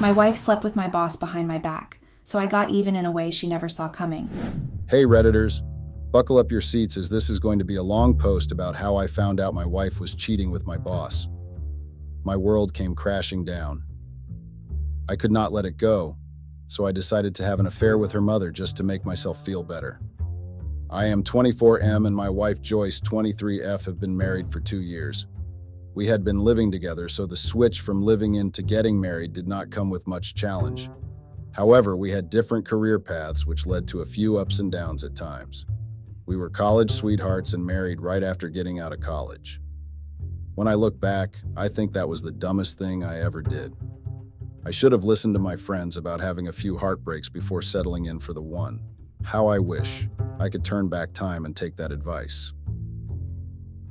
My wife slept with my boss behind my back, so I got even in a way she never saw coming. Hey Redditors, buckle up your seats as this is going to be a long post about how I found out my wife was cheating with my boss. My world came crashing down. I could not let it go, so I decided to have an affair with her mother just to make myself feel better. I am 24M and my wife Joyce, 23F, have been married for 2 years. We had been living together, so the switch from living in to getting married did not come with much challenge. However, we had different career paths, which led to a few ups and downs at times. We were college sweethearts and married right after getting out of college. When I look back, I think that was the dumbest thing I ever did. I should have listened to my friends about having a few heartbreaks before settling in for the one. How I wish I could turn back time and take that advice.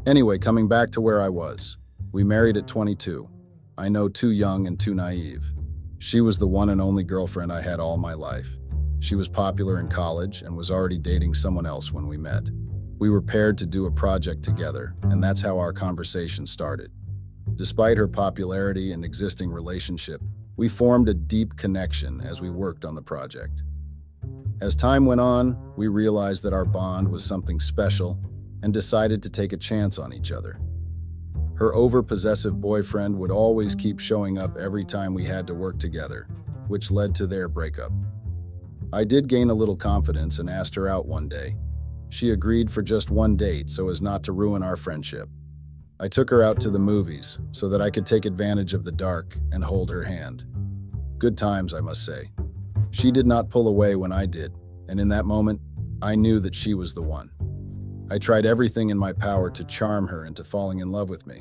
Anyway, coming back to where I was. We married at 22. I know, too young and too naive. She was the one and only girlfriend I had all my life. She was popular in college and was already dating someone else when we met. We were paired to do a project together, and that's how our conversation started. Despite her popularity and existing relationship, we formed a deep connection as we worked on the project. As time went on, we realized that our bond was something special and decided to take a chance on each other. Her over-possessive boyfriend would always keep showing up every time we had to work together, which led to their breakup. I did gain a little confidence and asked her out one day. She agreed for just one date so as not to ruin our friendship. I took her out to the movies so that I could take advantage of the dark and hold her hand. Good times, I must say. She did not pull away when I did, and in that moment, I knew that she was the one. I tried everything in my power to charm her into falling in love with me.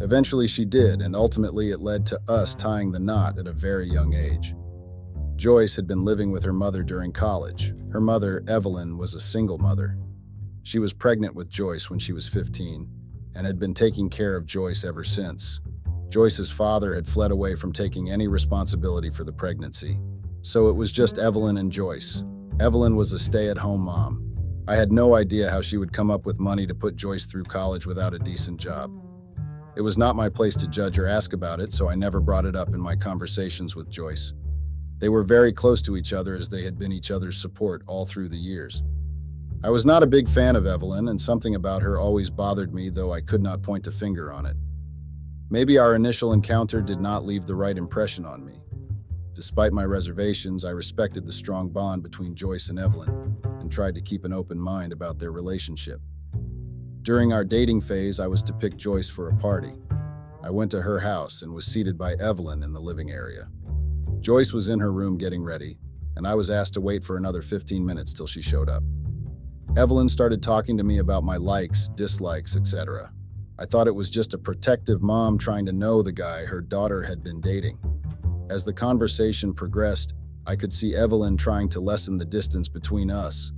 Eventually she did, and ultimately it led to us tying the knot at a very young age. Joyce had been living with her mother during college. Her mother, Evelyn, was a single mother. She was pregnant with Joyce when she was 15, and had been taking care of Joyce ever since. Joyce's father had fled away from taking any responsibility for the pregnancy, so it was just Evelyn and Joyce. Evelyn was a stay-at-home mom. I had no idea how she would come up with money to put Joyce through college without a decent job. It was not my place to judge or ask about it, so I never brought it up in my conversations with Joyce. They were very close to each other as they had been each other's support all through the years. I was not a big fan of Evelyn, and something about her always bothered me, though I could not point a finger on it. Maybe our initial encounter did not leave the right impression on me. Despite my reservations, I respected the strong bond between Joyce and Evelyn and tried to keep an open mind about their relationship. During our dating phase, I was to pick Joyce for a party. I went to her house and was seated by Evelyn in the living area. Joyce was in her room getting ready, and I was asked to wait for another 15 minutes till she showed up. Evelyn started talking to me about my likes, dislikes, etc. I thought it was just a protective mom trying to know the guy her daughter had been dating. As the conversation progressed, I could see Evelyn trying to lessen the distance between us.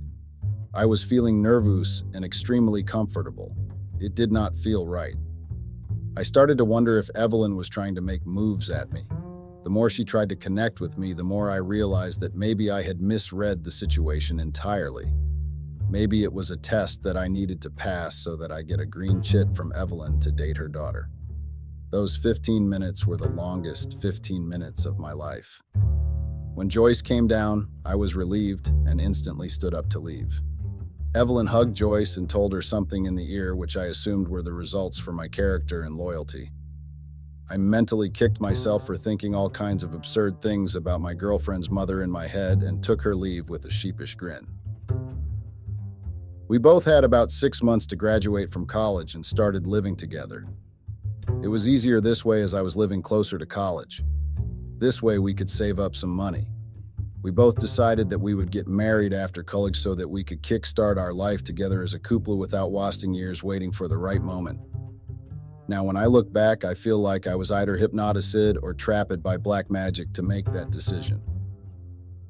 I was feeling nervous and extremely comfortable. It did not feel right. I started to wonder if Evelyn was trying to make moves at me. The more she tried to connect with me, the more I realized that maybe I had misread the situation entirely. Maybe it was a test that I needed to pass so that I get a green chit from Evelyn to date her daughter. Those 15 minutes were the longest 15 minutes of my life. When Joyce came down, I was relieved and instantly stood up to leave. Evelyn hugged Joyce and told her something in the ear which I assumed were the results for my character and loyalty. I mentally kicked myself for thinking all kinds of absurd things about my girlfriend's mother in my head and took her leave with a sheepish grin. We both had about 6 months to graduate from college and started living together. It was easier this way as I was living closer to college. This way we could save up some money. We both decided that we would get married after college so that we could kickstart our life together as a couple without wasting years waiting for the right moment. Now, when I look back, I feel like I was either hypnotized or trapped by black magic to make that decision.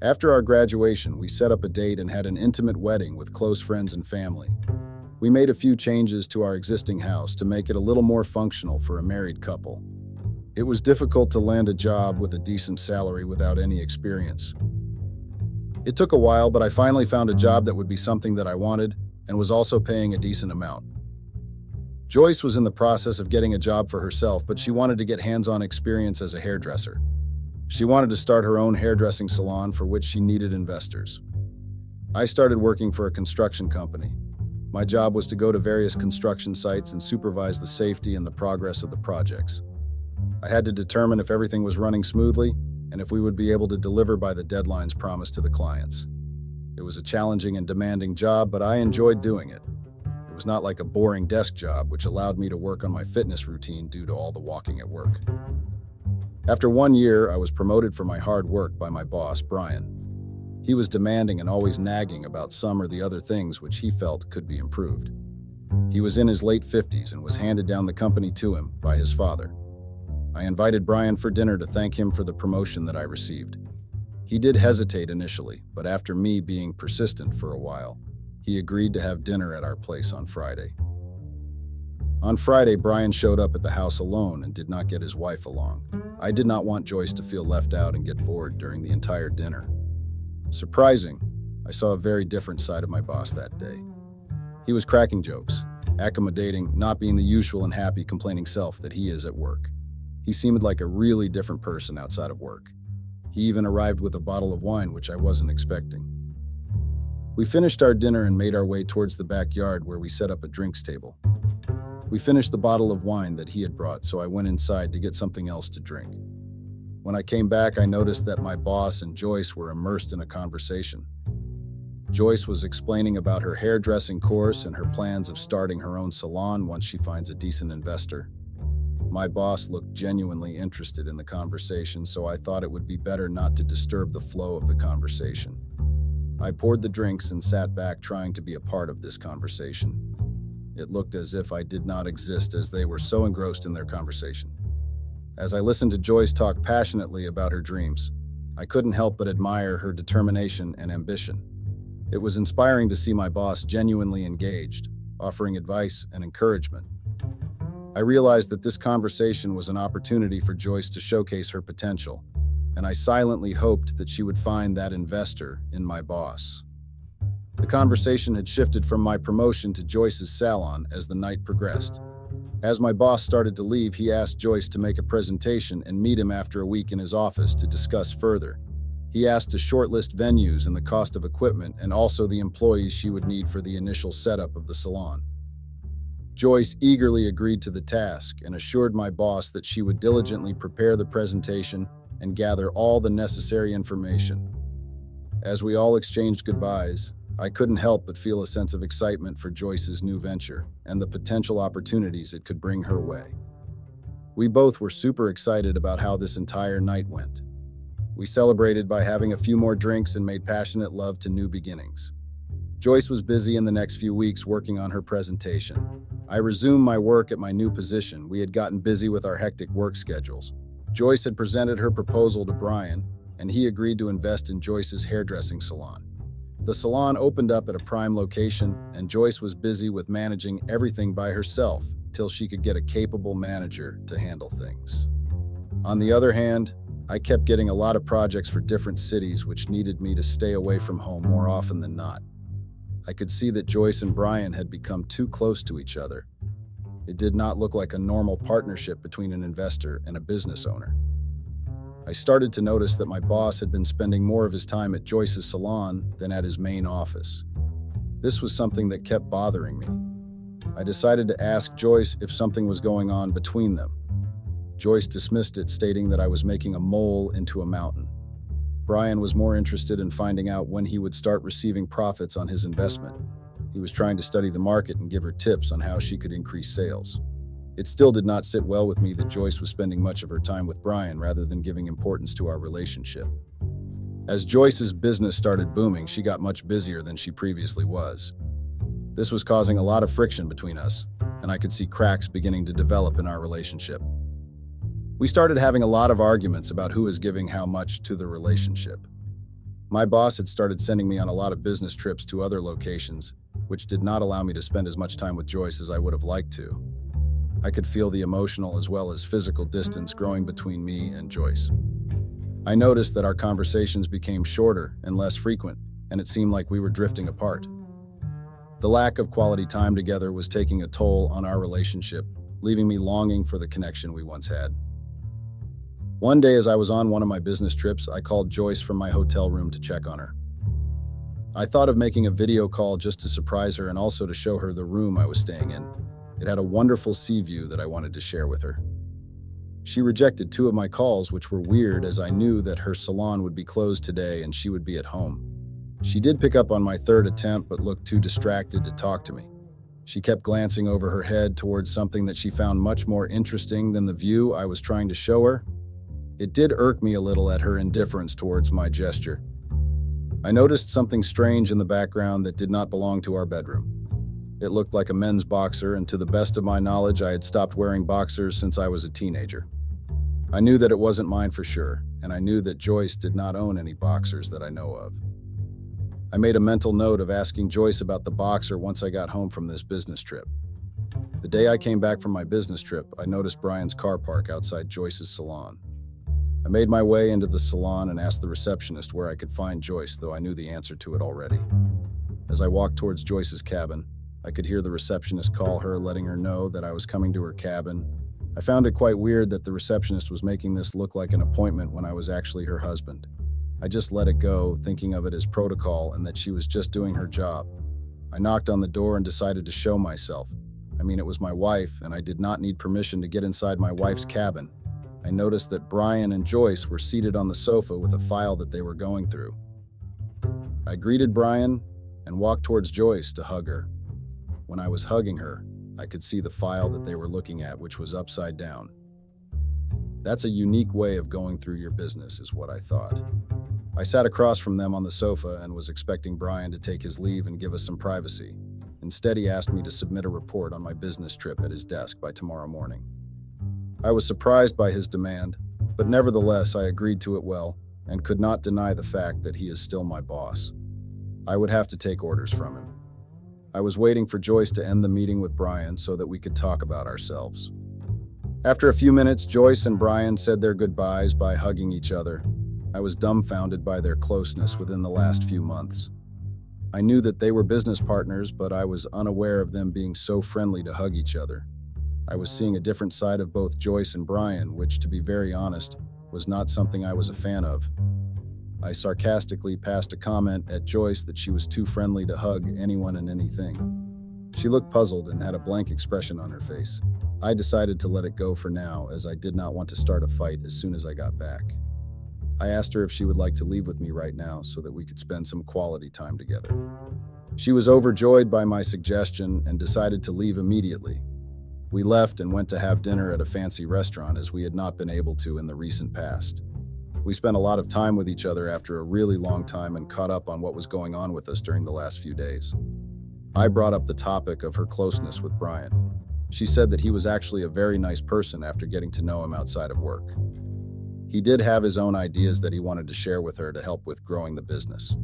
After our graduation, we set up a date and had an intimate wedding with close friends and family. We made a few changes to our existing house to make it a little more functional for a married couple. It was difficult to land a job with a decent salary without any experience. It took a while, but I finally found a job that would be something that I wanted and was also paying a decent amount. Joyce was in the process of getting a job for herself, but she wanted to get hands-on experience as a hairdresser. She wanted to start her own hairdressing salon for which she needed investors. I started working for a construction company. My job was to go to various construction sites and supervise the safety and the progress of the projects. I had to determine if everything was running smoothly and if we would be able to deliver by the deadlines promised to the clients. It was a challenging and demanding job, but I enjoyed doing it. It was not like a boring desk job, which allowed me to work on my fitness routine due to all the walking at work. After 1 year, I was promoted for my hard work by my boss, Brian. He was demanding and always nagging about some or the other things which he felt could be improved. He was in his late 50s and was handed down the company to him by his father. I invited Brian for dinner to thank him for the promotion that I received. He did hesitate initially, but after me being persistent for a while, he agreed to have dinner at our place on Friday. On Friday, Brian showed up at the house alone and did not get his wife along. I did not want Joyce to feel left out and get bored during the entire dinner. Surprising, I saw a very different side of my boss that day. He was cracking jokes, accommodating, not being the usual and happy complaining self that he is at work. He seemed like a really different person outside of work. He even arrived with a bottle of wine, which I wasn't expecting. We finished our dinner and made our way towards the backyard where we set up a drinks table. We finished the bottle of wine that he had brought, so I went inside to get something else to drink. When I came back, I noticed that my boss and Joyce were immersed in a conversation. Joyce was explaining about her hairdressing course and her plans of starting her own salon once she finds a decent investor. My boss looked genuinely interested in the conversation, so I thought it would be better not to disturb the flow of the conversation. I poured the drinks and sat back trying to be a part of this conversation. It looked as if I did not exist as they were so engrossed in their conversation. As I listened to Joyce talk passionately about her dreams, I couldn't help but admire her determination and ambition. It was inspiring to see my boss genuinely engaged, offering advice and encouragement. I realized that this conversation was an opportunity for Joyce to showcase her potential, and I silently hoped that she would find that investor in my boss. The conversation had shifted from my promotion to Joyce's salon as the night progressed. As my boss started to leave, he asked Joyce to make a presentation and meet him after a week in his office to discuss further. He asked to shortlist venues and the cost of equipment and also the employees she would need for the initial setup of the salon. Joyce eagerly agreed to the task and assured my boss that she would diligently prepare the presentation and gather all the necessary information. As we all exchanged goodbyes, I couldn't help but feel a sense of excitement for Joyce's new venture and the potential opportunities it could bring her way. We both were super excited about how this entire night went. We celebrated by having a few more drinks and made passionate love to new beginnings. Joyce was busy in the next few weeks working on her presentation. I resumed my work at my new position. We had gotten busy with our hectic work schedules. Joyce had presented her proposal to Brian, and he agreed to invest in Joyce's hairdressing salon. The salon opened up at a prime location, and Joyce was busy with managing everything by herself till she could get a capable manager to handle things. On the other hand, I kept getting a lot of projects for different cities which needed me to stay away from home more often than not. I could see that Joyce and Brian had become too close to each other. It did not look like a normal partnership between an investor and a business owner. I started to notice that my boss had been spending more of his time at Joyce's salon than at his main office. This was something that kept bothering me. I decided to ask Joyce if something was going on between them. Joyce dismissed it, stating that I was making a mole into a mountain. Brian was more interested in finding out when he would start receiving profits on his investment. He was trying to study the market and give her tips on how she could increase sales. It still did not sit well with me that Joyce was spending much of her time with Brian rather than giving importance to our relationship. As Joyce's business started booming, she got much busier than she previously was. This was causing a lot of friction between us, and I could see cracks beginning to develop in our relationship. We started having a lot of arguments about who is giving how much to the relationship. My boss had started sending me on a lot of business trips to other locations, which did not allow me to spend as much time with Joyce as I would have liked to. I could feel the emotional as well as physical distance growing between me and Joyce. I noticed that our conversations became shorter and less frequent, and it seemed like we were drifting apart. The lack of quality time together was taking a toll on our relationship, leaving me longing for the connection we once had. One day, as I was on one of my business trips, I called Joyce from my hotel room to check on her. I thought of making a video call just to surprise her and also to show her the room I was staying in. It had a wonderful sea view that I wanted to share with her. She rejected 2 of my calls, which were weird as I knew that her salon would be closed today and she would be at home. She did pick up on my 3rd attempt but looked too distracted to talk to me. She kept glancing over her head towards something that she found much more interesting than the view I was trying to show her. It did irk me a little at her indifference towards my gesture. I noticed something strange in the background that did not belong to our bedroom. It looked like a men's boxer, and to the best of my knowledge, I had stopped wearing boxers since I was a teenager. I knew that it wasn't mine for sure, and I knew that Joyce did not own any boxers that I know of. I made a mental note of asking Joyce about the boxer once I got home from this business trip. The day I came back from my business trip, I noticed Brian's car park outside Joyce's salon. I made my way into the salon and asked the receptionist where I could find Joyce, though I knew the answer to it already. As I walked towards Joyce's cabin, I could hear the receptionist call her, letting her know that I was coming to her cabin. I found it quite weird that the receptionist was making this look like an appointment when I was actually her husband. I just let it go, thinking of it as protocol and that she was just doing her job. I knocked on the door and decided to show myself. It was my wife, and I did not need permission to get inside my wife's cabin. I noticed that Brian and Joyce were seated on the sofa with a file that they were going through. I greeted Brian and walked towards Joyce to hug her. When I was hugging her, I could see the file that they were looking at, which was upside down. That's a unique way of going through your business, is what I thought. I sat across from them on the sofa and was expecting Brian to take his leave and give us some privacy. Instead, he asked me to submit a report on my business trip at his desk by tomorrow morning. I was surprised by his demand, but nevertheless I agreed to it well and could not deny the fact that he is still my boss. I would have to take orders from him. I was waiting for Joyce to end the meeting with Brian so that we could talk about ourselves. After a few minutes, Joyce and Brian said their goodbyes by hugging each other. I was dumbfounded by their closeness within the last few months. I knew that they were business partners, but I was unaware of them being so friendly to hug each other. I was seeing a different side of both Joyce and Brian, which, to be very honest, was not something I was a fan of. I sarcastically passed a comment at Joyce that she was too friendly to hug anyone and anything. She looked puzzled and had a blank expression on her face. I decided to let it go for now, as I did not want to start a fight as soon as I got back. I asked her if she would like to leave with me right now so that we could spend some quality time together. She was overjoyed by my suggestion and decided to leave immediately. We left and went to have dinner at a fancy restaurant, as we had not been able to in the recent past. We spent a lot of time with each other after a really long time and caught up on what was going on with us during the last few days. I brought up the topic of her closeness with Brian. She said that he was actually a very nice person after getting to know him outside of work. He did have his own ideas that he wanted to share with her to help with growing the business.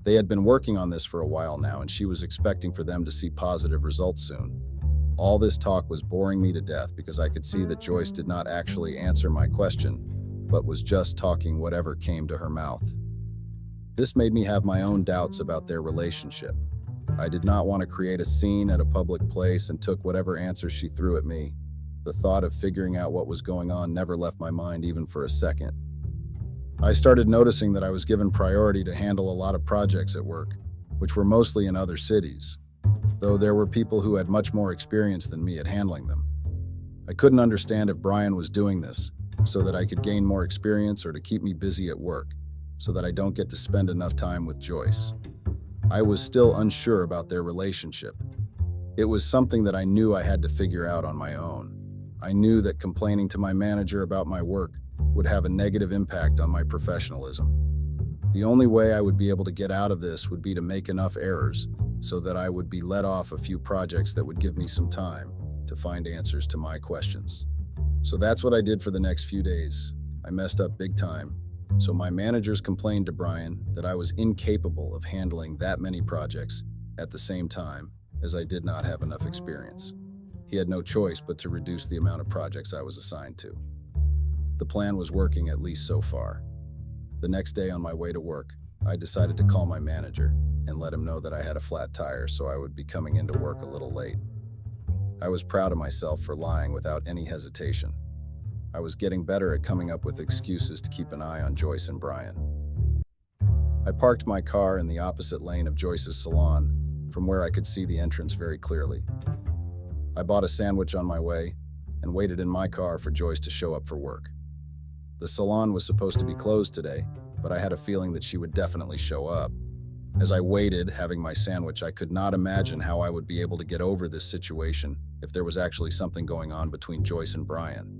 They had been working on this for a while now, and she was expecting for them to see positive results soon. All this talk was boring me to death because I could see that Joyce did not actually answer my question, but was just talking whatever came to her mouth. This made me have my own doubts about their relationship. I did not want to create a scene at a public place and took whatever answers she threw at me. The thought of figuring out what was going on never left my mind even for a second. I started noticing that I was given priority to handle a lot of projects at work, which were mostly in other cities, though there were people who had much more experience than me at handling them. I couldn't understand if Brian was doing this so that I could gain more experience or to keep me busy at work, so that I don't get to spend enough time with Joyce. I was still unsure about their relationship. It was something that I knew I had to figure out on my own. I knew that complaining to my manager about my work would have a negative impact on my professionalism. The only way I would be able to get out of this would be to make enough errors so that I would be let off a few projects that would give me some time to find answers to my questions. So that's what I did for the next few days. I messed up big time. So my managers complained to Brian that I was incapable of handling that many projects at the same time, as I did not have enough experience. He had no choice but to reduce the amount of projects I was assigned to. The plan was working, at least so far. The next day on my way to work, I decided to call my manager and let him know that I had a flat tire, so I would be coming into work a little late. I was proud of myself for lying without any hesitation. I was getting better at coming up with excuses to keep an eye on Joyce and Brian. I parked my car in the opposite lane of Joyce's salon, from where I could see the entrance very clearly. I bought a sandwich on my way and waited in my car for Joyce to show up for work. The salon was supposed to be closed today, but I had a feeling that she would definitely show up. As I waited, having my sandwich, I could not imagine how I would be able to get over this situation if there was actually something going on between Joyce and Brian.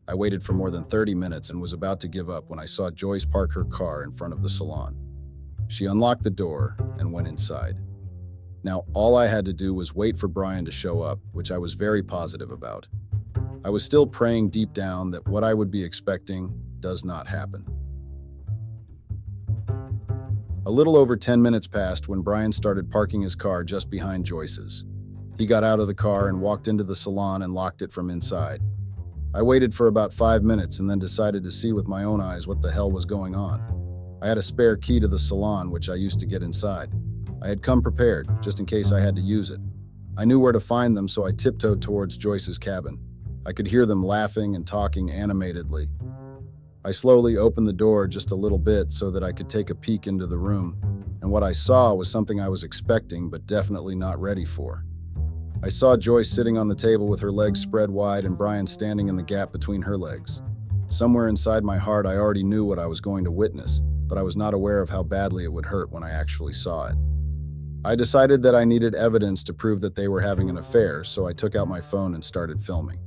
I waited for more than 30 minutes and was about to give up when I saw Joyce park her car in front of the salon. She unlocked the door and went inside. Now, all I had to do was wait for Brian to show up, which I was very positive about. I was still praying deep down that what I would be expecting does not happen. A little over 10 minutes passed when Brian started parking his car just behind Joyce's. He got out of the car and walked into the salon and locked it from inside. I waited for about 5 minutes and then decided to see with my own eyes what the hell was going on. I had a spare key to the salon, which I used to get inside. I had come prepared, just in case I had to use it. I knew where to find them, so I tiptoed towards Joyce's cabin. I could hear them laughing and talking animatedly. I slowly opened the door just a little bit so that I could take a peek into the room, and what I saw was something I was expecting but definitely not ready for. I saw Joyce sitting on the table with her legs spread wide and Brian standing in the gap between her legs. Somewhere inside my heart, I already knew what I was going to witness, but I was not aware of how badly it would hurt when I actually saw it. I decided that I needed evidence to prove that they were having an affair, so I took out my phone and started filming.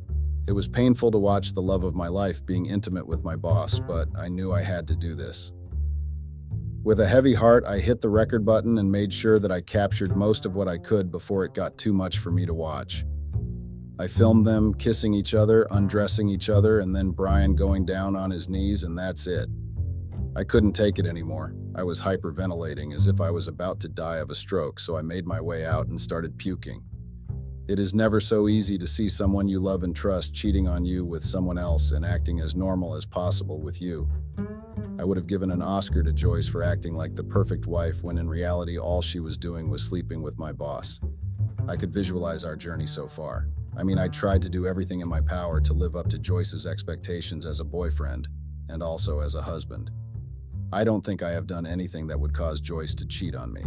It was painful to watch the love of my life being intimate with my boss, but I knew I had to do this. With a heavy heart, I hit the record button and made sure that I captured most of what I could before it got too much for me to watch. I filmed them kissing each other, undressing each other, and then Brian going down on his knees, and that's it. I couldn't take it anymore. I was hyperventilating as if I was about to die of a stroke, so I made my way out and started puking. It is never so easy to see someone you love and trust cheating on you with someone else and acting as normal as possible with you. I would have given an Oscar to Joyce for acting like the perfect wife when in reality all she was doing was sleeping with my boss. I could visualize our journey so far. I tried to do everything in my power to live up to Joyce's expectations as a boyfriend and also as a husband. I don't think I have done anything that would cause Joyce to cheat on me.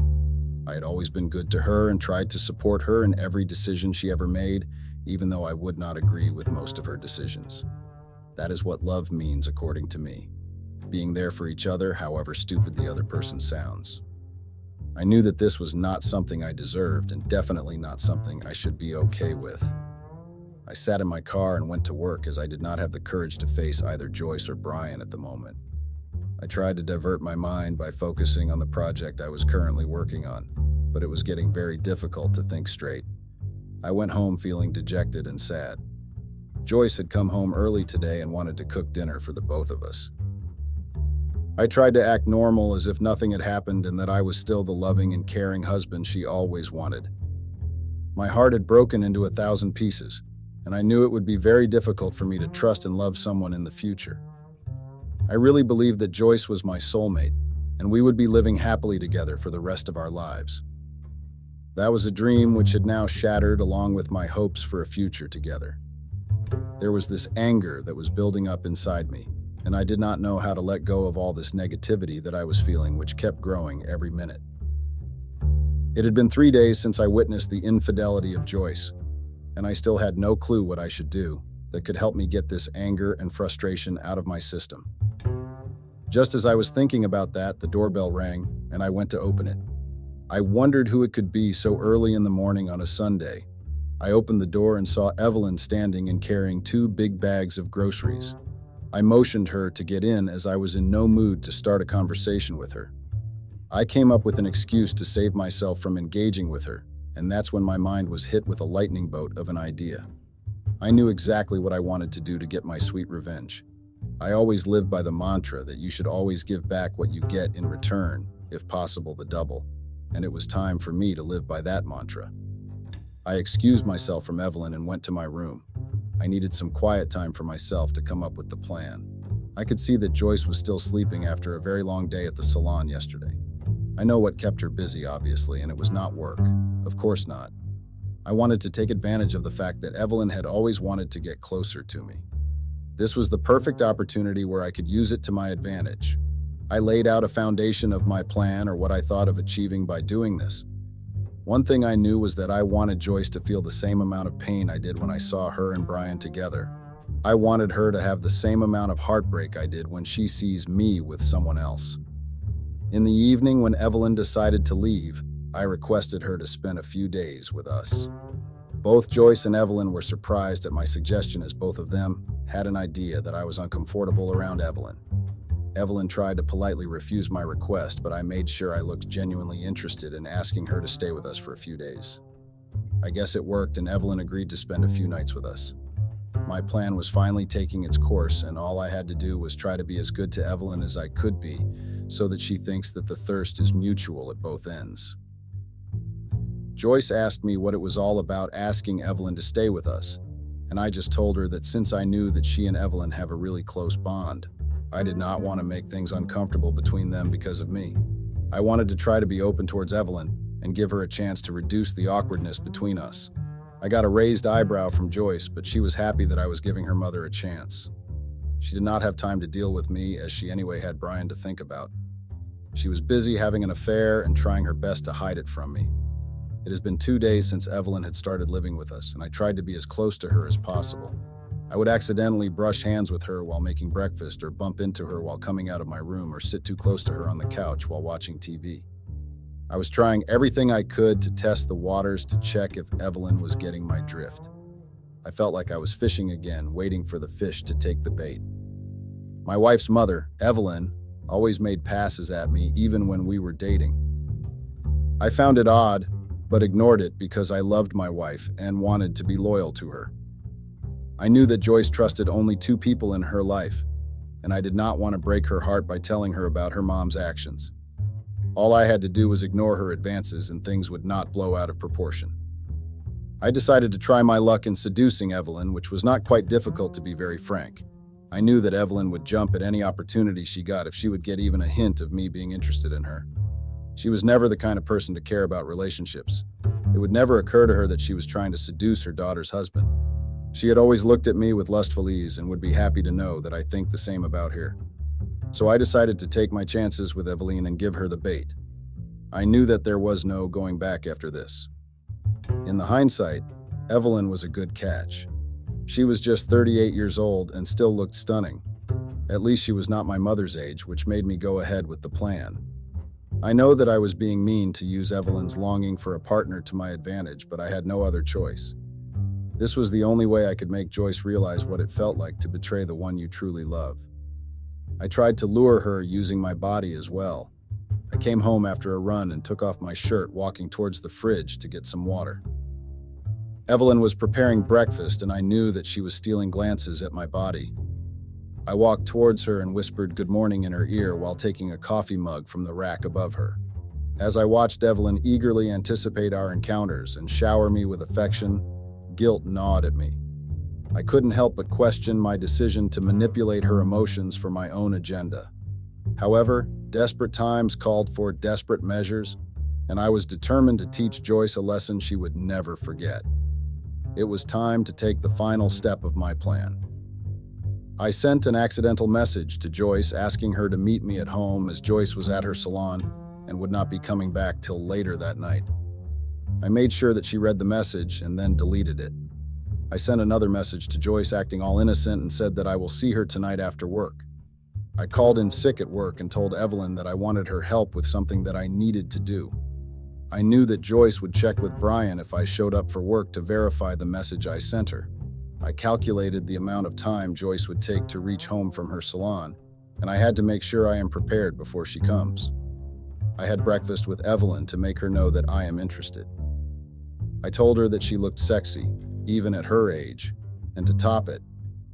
I had always been good to her and tried to support her in every decision she ever made, even though I would not agree with most of her decisions. That is what love means, according to me. Being there for each other, however stupid the other person sounds. I knew that this was not something I deserved and definitely not something I should be okay with. I sat in my car and went to work as I did not have the courage to face either Joyce or Brian at the moment. I tried to divert my mind by focusing on the project I was currently working on, but it was getting very difficult to think straight. I went home feeling dejected and sad. Joyce had come home early today and wanted to cook dinner for the both of us. I tried to act normal as if nothing had happened and that I was still the loving and caring husband she always wanted. My heart had broken into 1,000 pieces, and I knew it would be very difficult for me to trust and love someone in the future. I really believed that Joyce was my soulmate, and we would be living happily together for the rest of our lives. That was a dream which had now shattered along with my hopes for a future together. There was this anger that was building up inside me, and I did not know how to let go of all this negativity that I was feeling, which kept growing every minute. It had been 3 days since I witnessed the infidelity of Joyce, and I still had no clue what I should do that could help me get this anger and frustration out of my system. Just as I was thinking about that, the doorbell rang, and I went to open it. I wondered who it could be so early in the morning on a Sunday. I opened the door and saw Evelyn standing and carrying 2 big bags of groceries. I motioned her to get in as I was in no mood to start a conversation with her. I came up with an excuse to save myself from engaging with her, and that's when my mind was hit with a lightning bolt of an idea. I knew exactly what I wanted to do to get my sweet revenge. I always lived by the mantra that you should always give back what you get in return, if possible the double, and it was time for me to live by that mantra. I excused myself from Evelyn and went to my room. I needed some quiet time for myself to come up with the plan. I could see that Joyce was still sleeping after a very long day at the salon yesterday. I know what kept her busy, obviously, and it was not work. Of course not. I wanted to take advantage of the fact that Evelyn had always wanted to get closer to me. This was the perfect opportunity where I could use it to my advantage. I laid out a foundation of my plan, or what I thought of achieving by doing this. One thing I knew was that I wanted Joyce to feel the same amount of pain I did when I saw her and Brian together. I wanted her to have the same amount of heartbreak I did when she sees me with someone else. In the evening, when Evelyn decided to leave, I requested her to spend a few days with us. Both Joyce and Evelyn were surprised at my suggestion, as both of them had an idea that I was uncomfortable around Evelyn. Evelyn tried to politely refuse my request, but I made sure I looked genuinely interested in asking her to stay with us for a few days. I guess it worked, and Evelyn agreed to spend a few nights with us. My plan was finally taking its course, and all I had to do was try to be as good to Evelyn as I could be, so that she thinks that the thirst is mutual at both ends. Joyce asked me what it was all about asking Evelyn to stay with us, and I just told her that since I knew that she and Evelyn have a really close bond, I did not want to make things uncomfortable between them because of me. I wanted to try to be open towards Evelyn and give her a chance to reduce the awkwardness between us. I got a raised eyebrow from Joyce, but she was happy that I was giving her mother a chance. She did not have time to deal with me, as she anyway had Brian to think about. She was busy having an affair and trying her best to hide it from me. It has been 2 days since Evelyn had started living with us, and I tried to be as close to her as possible. I would accidentally brush hands with her while making breakfast, or bump into her while coming out of my room, or sit too close to her on the couch while watching TV. I was trying everything I could to test the waters to check if Evelyn was getting my drift. I felt like I was fishing again, waiting for the fish to take the bait. My wife's mother, Evelyn, always made passes at me even when we were dating. I found it odd, but ignored it because I loved my wife and wanted to be loyal to her. I knew that Joyce trusted only 2 people in her life, and I did not want to break her heart by telling her about her mom's actions. All I had to do was ignore her advances, and things would not blow out of proportion. I decided to try my luck in seducing Evelyn, which was not quite difficult, to be very frank. I knew that Evelyn would jump at any opportunity she got if she would get even a hint of me being interested in her. She was never the kind of person to care about relationships. It would never occur to her that she was trying to seduce her daughter's husband. She had always looked at me with lustful ease and would be happy to know that I think the same about her. So I decided to take my chances with Evelyn and give her the bait. I knew that there was no going back after this. In the hindsight, Evelyn was a good catch. She was just 38 years old and still looked stunning. At least she was not my mother's age, which made me go ahead with the plan. I know that I was being mean to use Evelyn's longing for a partner to my advantage, but I had no other choice. This was the only way I could make Joyce realize what it felt like to betray the one you truly love. I tried to lure her using my body as well. I came home after a run and took off my shirt, walking towards the fridge to get some water. Evelyn was preparing breakfast, and I knew that she was stealing glances at my body. I walked towards her and whispered good morning in her ear while taking a coffee mug from the rack above her. As I watched Evelyn eagerly anticipate our encounters and shower me with affection, guilt gnawed at me. I couldn't help but question my decision to manipulate her emotions for my own agenda. However, desperate times called for desperate measures, and I was determined to teach Joyce a lesson she would never forget. It was time to take the final step of my plan. I sent an accidental message to Joyce asking her to meet me at home, as Joyce was at her salon and would not be coming back till later that night. I made sure that she read the message and then deleted it. I sent another message to Joyce acting all innocent and said that I will see her tonight after work. I called in sick at work and told Evelyn that I wanted her help with something that I needed to do. I knew that Joyce would check with Brian if I showed up for work to verify the message I sent her. I calculated the amount of time Joyce would take to reach home from her salon, and I had to make sure I am prepared before she comes. I had breakfast with Evelyn to make her know that I am interested. I told her that she looked sexy, even at her age, and to top it,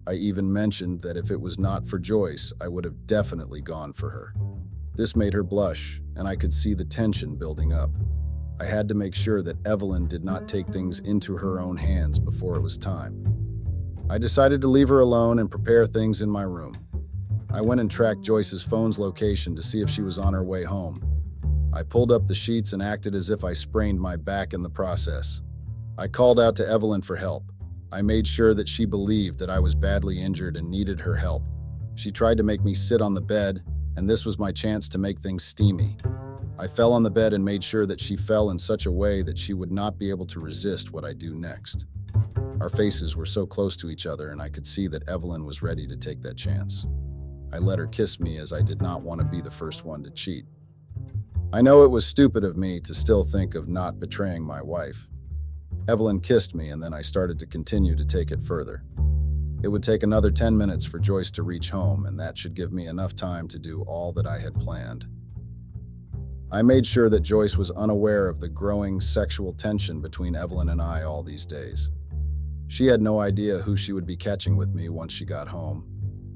I even mentioned that if it was not for Joyce, I would have definitely gone for her. This made her blush, and I could see the tension building up. I had to make sure that Evelyn did not take things into her own hands before it was time. I decided to leave her alone and prepare things in my room. I went and tracked Joyce's phone's location to see if she was on her way home. I pulled up the sheets and acted as if I sprained my back in the process. I called out to Evelyn for help. I made sure that she believed that I was badly injured and needed her help. She tried to make me sit on the bed, and this was my chance to make things steamy. I fell on the bed and made sure that she fell in such a way that she would not be able to resist what I do next. Our faces were so close to each other, and I could see that Evelyn was ready to take that chance. I let her kiss me as I did not want to be the first one to cheat. I know it was stupid of me to still think of not betraying my wife. Evelyn kissed me, and then I started to continue to take it further. It would take another 10 minutes for Joyce to reach home, and that should give me enough time to do all that I had planned. I made sure that Joyce was unaware of the growing sexual tension between Evelyn and I all these days. She had no idea who she would be catching with me once she got home.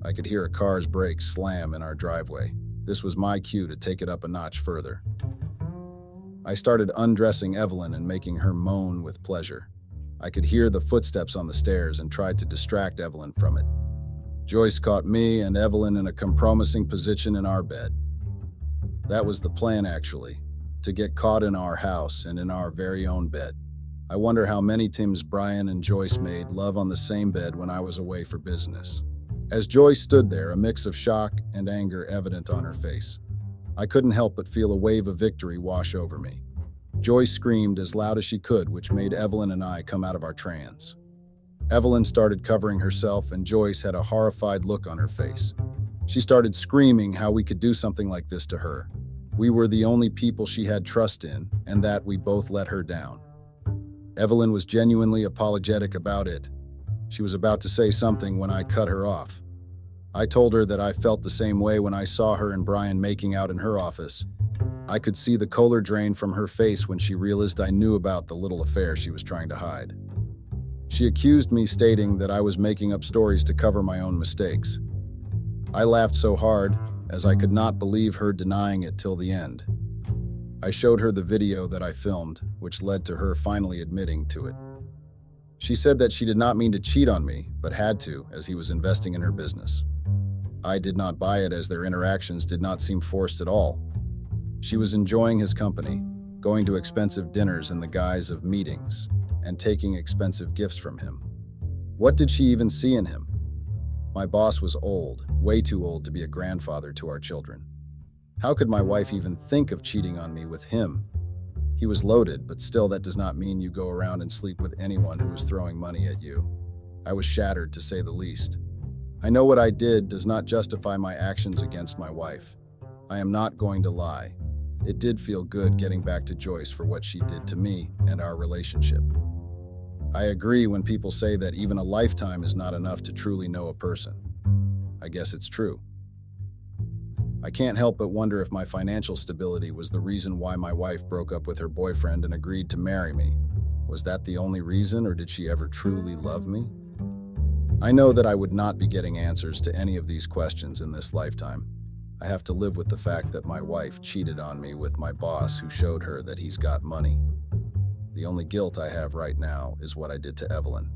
I could hear a car's brakes slam in our driveway. This was my cue to take it up a notch further. I started undressing Evelyn and making her moan with pleasure. I could hear the footsteps on the stairs and tried to distract Evelyn from it. Joyce caught me and Evelyn in a compromising position in our bed. That was the plan, actually, to get caught in our house and in our very own bed. I wonder how many times Brian and Joyce made love on the same bed when I was away for business. As Joyce stood there, a mix of shock and anger evident on her face, I couldn't help but feel a wave of victory wash over me. Joyce screamed as loud as she could, which made Evelyn and I come out of our trance. Evelyn started covering herself, and Joyce had a horrified look on her face. She started screaming how we could do something like this to her. We were the only people she had trust in, and that we both let her down. Evelyn was genuinely apologetic about it. She was about to say something when I cut her off. I told her that I felt the same way when I saw her and Brian making out in her office. I could see the color drain from her face when she realized I knew about the little affair she was trying to hide. She accused me, stating that I was making up stories to cover my own mistakes. I laughed so hard, as I could not believe her denying it till the end. I showed her the video that I filmed, which led to her finally admitting to it. She said that she did not mean to cheat on me, but had to, as he was investing in her business. I did not buy it, as their interactions did not seem forced at all. She was enjoying his company, going to expensive dinners in the guise of meetings, and taking expensive gifts from him. What did she even see in him? My boss was old, way too old to be a grandfather to our children. How could my wife even think of cheating on me with him? He was loaded, but still that does not mean you go around and sleep with anyone who is throwing money at you. I was shattered, to say the least. I know what I did does not justify my actions against my wife. I am not going to lie. It did feel good getting back to Joyce for what she did to me and our relationship. I agree when people say that even a lifetime is not enough to truly know a person. I guess it's true. I can't help but wonder if my financial stability was the reason why my wife broke up with her boyfriend and agreed to marry me. Was that the only reason, or did she ever truly love me? I know that I would not be getting answers to any of these questions in this lifetime. I have to live with the fact that my wife cheated on me with my boss, who showed her that he's got money. The only guilt I have right now is what I did to Evelyn.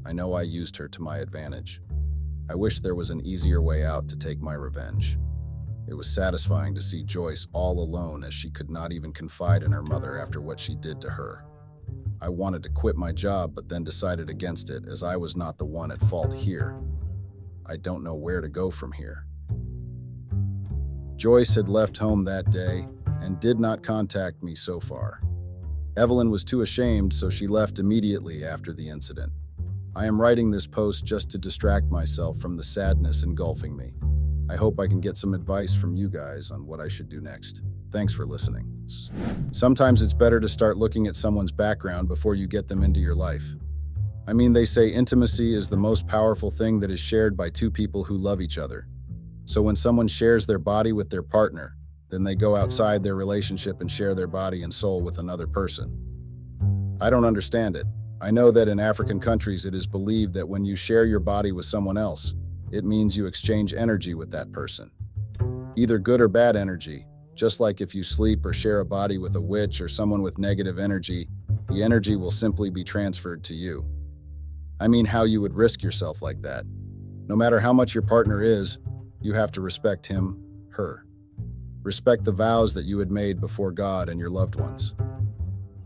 I know I used her to my advantage. I wish there was an easier way out to take my revenge. It was satisfying to see Joyce all alone, as she could not even confide in her mother after what she did to her. I wanted to quit my job, but then decided against it, as I was not the one at fault here. I don't know where to go from here. Joyce had left home that day and did not contact me so far. Evelyn was too ashamed, so she left immediately after the incident. I am writing this post just to distract myself from the sadness engulfing me. I hope I can get some advice from you guys on what I should do next. Thanks for listening. Sometimes it's better to start looking at someone's background before you get them into your life. I mean, they say intimacy is the most powerful thing that is shared by two people who love each other. So when someone shares their body with their partner, then they go outside their relationship and share their body and soul with another person. I don't understand it. I know that in African countries it is believed that when you share your body with someone else, it means you exchange energy with that person. Either good or bad energy. Just like if you sleep or share a body with a witch or someone with negative energy, the energy will simply be transferred to you. I mean, how you would risk yourself like that. No matter how much your partner is, you have to respect him, her. Respect the vows that you had made before God and your loved ones.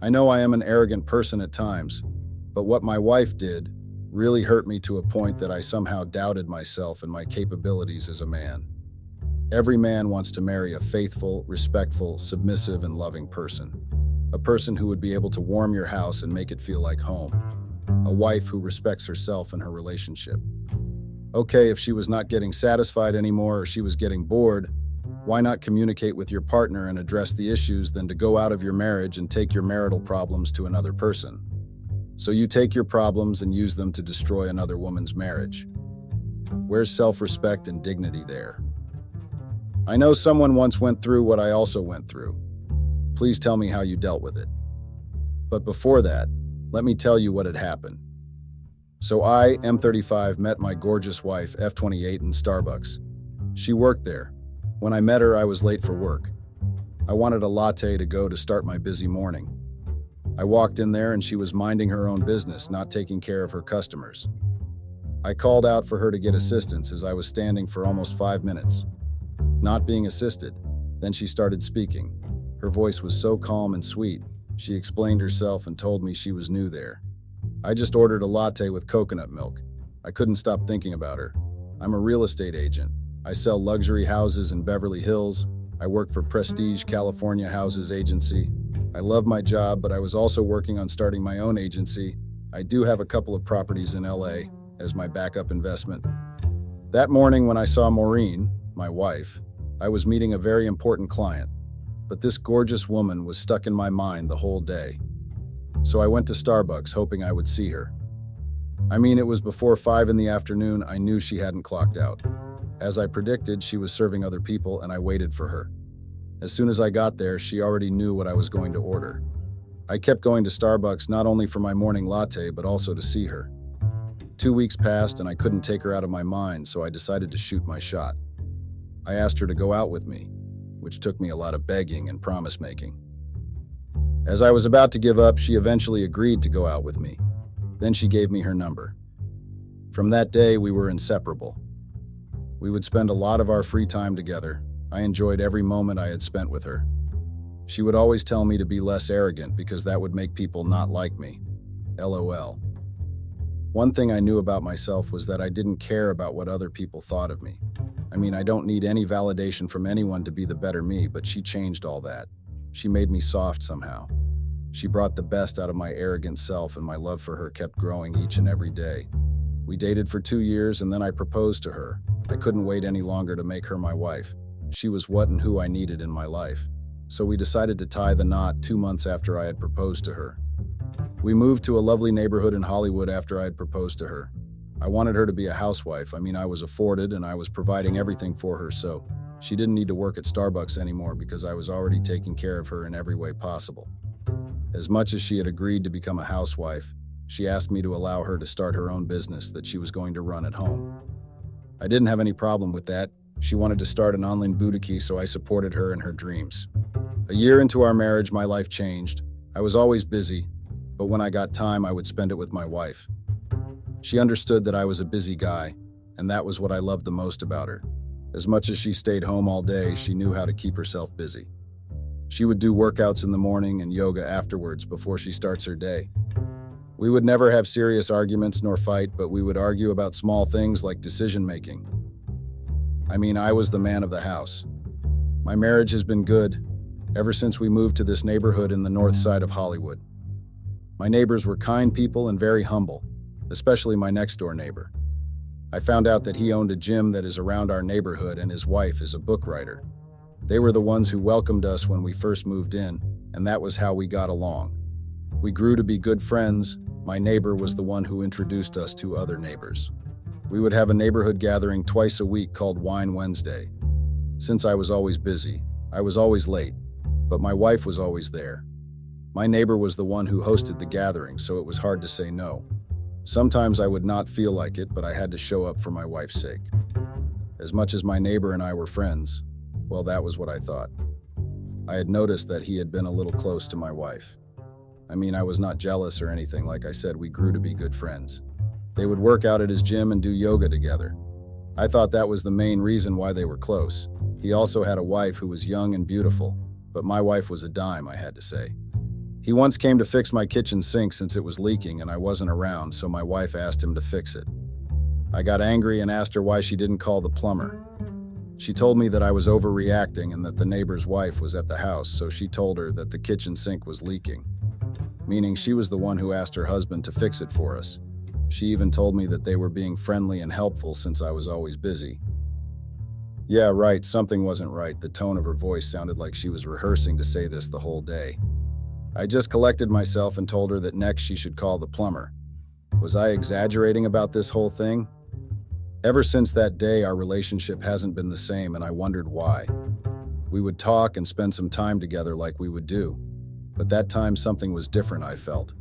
I know I am an arrogant person at times, but what my wife did really hurt me to a point that I somehow doubted myself and my capabilities as a man. Every man wants to marry a faithful, respectful, submissive, and loving person. A person who would be able to warm your house and make it feel like home. A wife who respects herself and her relationship. Okay, if she was not getting satisfied anymore or she was getting bored, why not communicate with your partner and address the issues than to go out of your marriage and take your marital problems to another person? So you take your problems and use them to destroy another woman's marriage. Where's self-respect and dignity there? I know someone once went through what I also went through. Please tell me how you dealt with it. But before that, let me tell you what had happened. So I, M35, met my gorgeous wife, F28, in Starbucks. She worked there. When I met her, I was late for work. I wanted a latte to go to start my busy morning. I walked in there and she was minding her own business, not taking care of her customers. I called out for her to get assistance as I was standing for almost 5 minutes. Not being assisted. Then she started speaking. Her voice was so calm and sweet. She explained herself and told me she was new there. I just ordered a latte with coconut milk. I couldn't stop thinking about her. I'm a real estate agent. I sell luxury houses in Beverly Hills. I work for Prestige California Houses Agency. I love my job, but I was also working on starting my own agency. I do have a couple of properties in LA as my backup investment. That morning when I saw Maureen, my wife, I was meeting a very important client, but this gorgeous woman was stuck in my mind the whole day. So I went to Starbucks hoping I would see her. I mean, it was before 5 in the afternoon. I knew she hadn't clocked out. As I predicted, she was serving other people and I waited for her. As soon as I got there, she already knew what I was going to order. I kept going to Starbucks not only for my morning latte, but also to see her. 2 weeks passed and I couldn't take her out of my mind, so I decided to shoot my shot. I asked her to go out with me, which took me a lot of begging and promise-making. As I was about to give up, she eventually agreed to go out with me. Then she gave me her number. From that day, we were inseparable. We would spend a lot of our free time together. I enjoyed every moment I had spent with her. She would always tell me to be less arrogant because that would make people not like me. LOL. One thing I knew about myself was that I didn't care about what other people thought of me. I mean, I don't need any validation from anyone to be the better me, but she changed all that. She made me soft somehow. She brought the best out of my arrogant self, and my love for her kept growing each and every day. We dated for 2 years, and then I proposed to her. I couldn't wait any longer to make her my wife. She was what and who I needed in my life. So we decided to tie the knot 2 months after I had proposed to her. We moved to a lovely neighborhood in Hollywood after I had proposed to her. I wanted her to be a housewife. I mean, I was afforded and I was providing everything for her, so she didn't need to work at Starbucks anymore because I was already taking care of her in every way possible. As much as she had agreed to become a housewife, she asked me to allow her to start her own business that she was going to run at home. I didn't have any problem with that. She wanted to start an online boutique, so I supported her in her dreams. A year into our marriage, my life changed. I was always busy, but when I got time, I would spend it with my wife. She understood that I was a busy guy, and that was what I loved the most about her. As much as she stayed home all day, she knew how to keep herself busy. She would do workouts in the morning and yoga afterwards before she starts her day. We would never have serious arguments nor fight, but we would argue about small things like decision-making. I mean, I was the man of the house. My marriage has been good ever since we moved to this neighborhood in the north side of Hollywood. My neighbors were kind people and very humble, especially my next-door neighbor. I found out that he owned a gym that is around our neighborhood and his wife is a book writer. They were the ones who welcomed us when we first moved in, and that was how we got along. We grew to be good friends. My neighbor was the one who introduced us to other neighbors. We would have a neighborhood gathering twice a week called Wine Wednesday. Since I was always busy, I was always late, but my wife was always there. My neighbor was the one who hosted the gathering, so it was hard to say no. Sometimes I would not feel like it, but I had to show up for my wife's sake. As much as my neighbor and I were friends, well, that was what I thought. I had noticed that he had been a little close to my wife. I mean, I was not jealous or anything. Like I said, we grew to be good friends. They would work out at his gym and do yoga together. I thought that was the main reason why they were close. He also had a wife who was young and beautiful, but my wife was a dime, I had to say. He once came to fix my kitchen sink since it was leaking and I wasn't around, so my wife asked him to fix it. I got angry and asked her why she didn't call the plumber. She told me that I was overreacting and that the neighbor's wife was at the house, so she told her that the kitchen sink was leaking, meaning she was the one who asked her husband to fix it for us. She even told me that they were being friendly and helpful since I was always busy. Yeah, right, something wasn't right. The tone of her voice sounded like she was rehearsing to say this the whole day. I just collected myself and told her that next she should call the plumber. Was I exaggerating about this whole thing? Ever since that day, our relationship hasn't been the same, and I wondered why. We would talk and spend some time together like we would do, but that time something was different, I felt.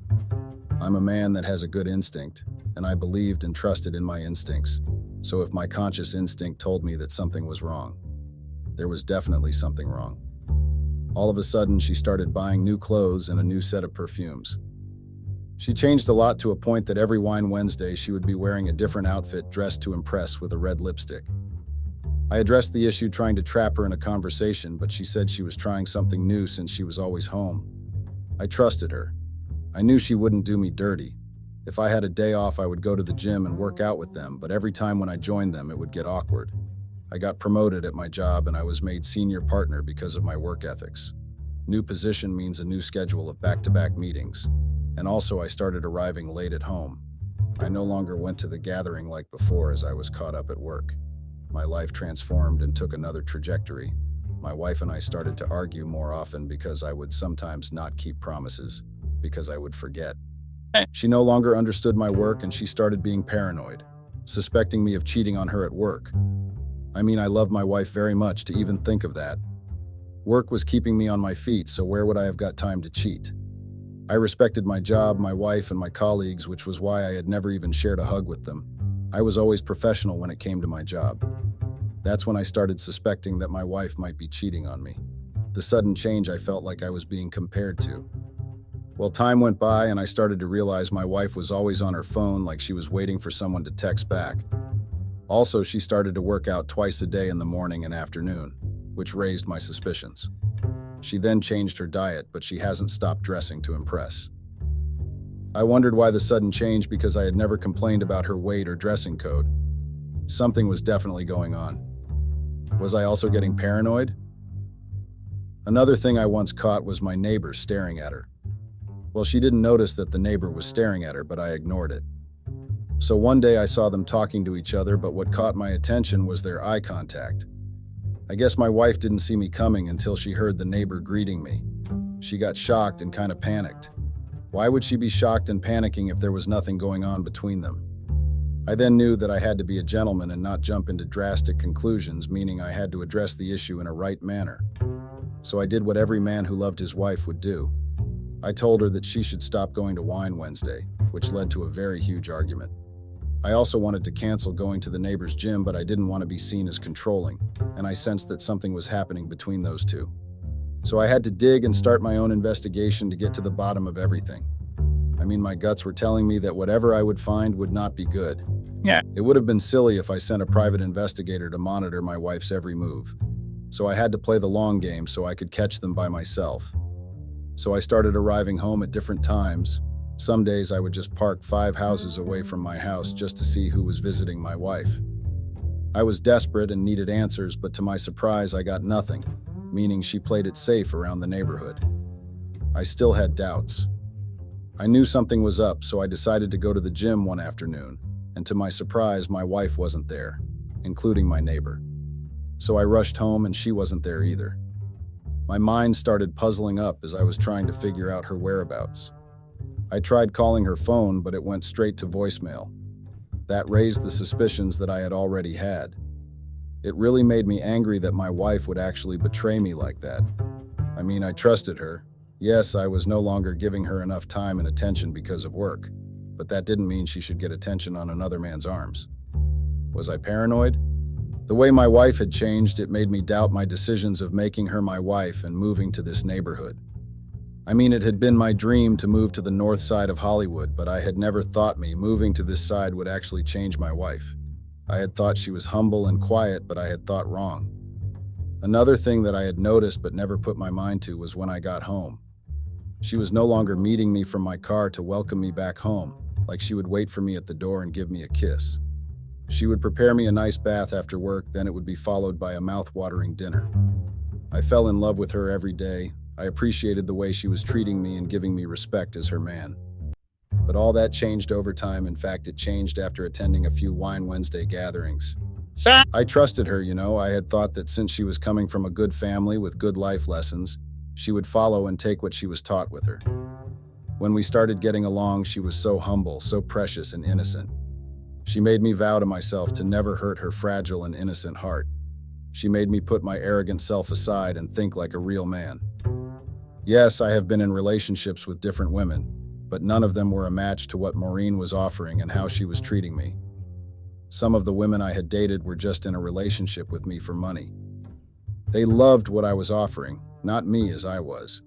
I'm a man that has a good instinct, and I believed and trusted in my instincts. So if my conscious instinct told me that something was wrong, there was definitely something wrong. All of a sudden, she started buying new clothes and a new set of perfumes. She changed a lot to a point that every Wine Wednesday she would be wearing a different outfit dressed to impress with a red lipstick. I addressed the issue trying to trap her in a conversation, but she said she was trying something new since she was always home. I trusted her. I knew she wouldn't do me dirty. If I had a day off, I would go to the gym and work out with them, but every time when I joined them, it would get awkward. I got promoted at my job and I was made senior partner because of my work ethics. New position means a new schedule of back-to-back meetings. And also I started arriving late at home. I no longer went to the gathering like before as I was caught up at work. My life transformed and took another trajectory. My wife and I started to argue more often because I would sometimes not keep promises, because I would forget. She no longer understood my work and she started being paranoid, suspecting me of cheating on her at work. I mean, I love my wife very much to even think of that. Work was keeping me on my feet, so where would I have got time to cheat? I respected my job, my wife, and my colleagues, which was why I had never even shared a hug with them. I was always professional when it came to my job. That's when I started suspecting that my wife might be cheating on me. The sudden change I felt like I was being compared to. Well, time went by and I started to realize my wife was always on her phone like she was waiting for someone to text back. Also, she started to work out twice a day in the morning and afternoon, which raised my suspicions. She then changed her diet, but she hasn't stopped dressing to impress. I wondered why the sudden change because I had never complained about her weight or dressing code. Something was definitely going on. Was I also getting paranoid? Another thing I once caught was my neighbor staring at her. Well, she didn't notice that the neighbor was staring at her, but I ignored it. So one day I saw them talking to each other, but what caught my attention was their eye contact. I guess my wife didn't see me coming until she heard the neighbor greeting me. She got shocked and kind of panicked. Why would she be shocked and panicking if there was nothing going on between them? I then knew that I had to be a gentleman and not jump into drastic conclusions, meaning I had to address the issue in a right manner. So I did what every man who loved his wife would do. I told her that she should stop going to Wine Wednesday, which led to a very huge argument. I also wanted to cancel going to the neighbor's gym, but I didn't want to be seen as controlling, and I sensed that something was happening between those two. So I had to dig and start my own investigation to get to the bottom of everything. I mean, my guts were telling me that whatever I would find would not be good. Yeah. It would have been silly if I sent a private investigator to monitor my wife's every move. So I had to play the long game so I could catch them by myself. So I started arriving home at different times. Some days I would just park 5 houses away from my house just to see who was visiting my wife. I was desperate and needed answers, but to my surprise, I got nothing, meaning she played it safe around the neighborhood. I still had doubts. I knew something was up, so I decided to go to the gym one afternoon, and to my surprise, my wife wasn't there, including my neighbor. So I rushed home and she wasn't there either. My mind started puzzling up as I was trying to figure out her whereabouts. I tried calling her phone, but it went straight to voicemail. That raised the suspicions that I had already had. It really made me angry that my wife would actually betray me like that. I mean, I trusted her. Yes, I was no longer giving her enough time and attention because of work, but that didn't mean she should get attention on another man's arms. Was I paranoid? The way my wife had changed, it made me doubt my decisions of making her my wife and moving to this neighborhood. I mean, it had been my dream to move to the north side of Hollywood, but I had never thought me moving to this side would actually change my wife. I had thought she was humble and quiet, but I had thought wrong. Another thing that I had noticed but never put my mind to was when I got home. She was no longer meeting me from my car to welcome me back home, like she would wait for me at the door and give me a kiss. She would prepare me a nice bath after work, then it would be followed by a mouth-watering dinner. I fell in love with her every day. I appreciated the way she was treating me and giving me respect as her man. But all that changed over time. In fact, it changed after attending a few Wine Wednesday gatherings. I trusted her, I had thought that since she was coming from a good family with good life lessons, she would follow and take what she was taught with her. When we started getting along, she was so humble, so precious and innocent. She made me vow to myself to never hurt her fragile and innocent heart. She made me put my arrogant self aside and think like a real man. Yes, I have been in relationships with different women, but none of them were a match to what Maureen was offering and how she was treating me. Some of the women I had dated were just in a relationship with me for money. They loved what I was offering, not me as I was.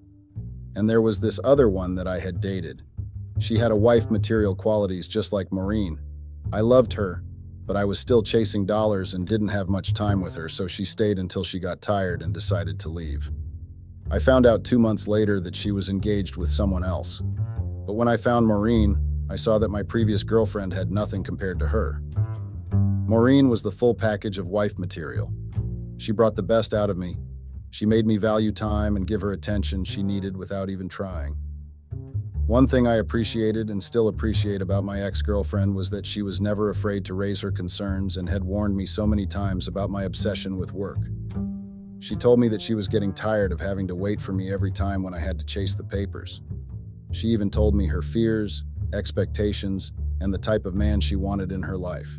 And there was this other one that I had dated. She had a wife material qualities just like Maureen. I loved her, but I was still chasing dollars and didn't have much time with her, so she stayed until she got tired and decided to leave. I found out 2 months later that she was engaged with someone else. But when I found Maureen, I saw that my previous girlfriend had nothing compared to her. Maureen was the full package of wife material. She brought the best out of me. She made me value time and give her attention she needed without even trying. One thing I appreciated and still appreciate about my ex-girlfriend was that she was never afraid to raise her concerns and had warned me so many times about my obsession with work. She told me that she was getting tired of having to wait for me every time when I had to chase the papers. She even told me her fears, expectations, and the type of man she wanted in her life.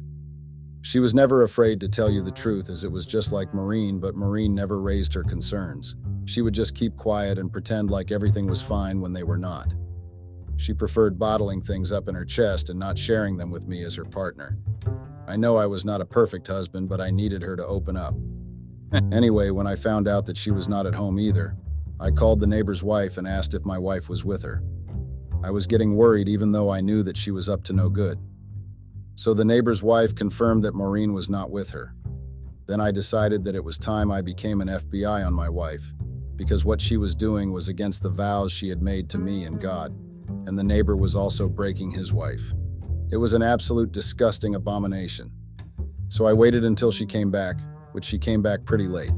She was never afraid to tell you the truth, as it was just like Maureen, but Maureen never raised her concerns. She would just keep quiet and pretend like everything was fine when they were not. She preferred bottling things up in her chest and not sharing them with me as her partner. I know I was not a perfect husband, but I needed her to open up. Anyway, when I found out that she was not at home either, I called the neighbor's wife and asked if my wife was with her. I was getting worried even though I knew that she was up to no good. So the neighbor's wife confirmed that Maureen was not with her. Then I decided that it was time I became an FBI on my wife, because what she was doing was against the vows she had made to me and God, and the neighbor was also breaking his wife. It was an absolute disgusting abomination. So I waited until she came back, which she came back pretty late.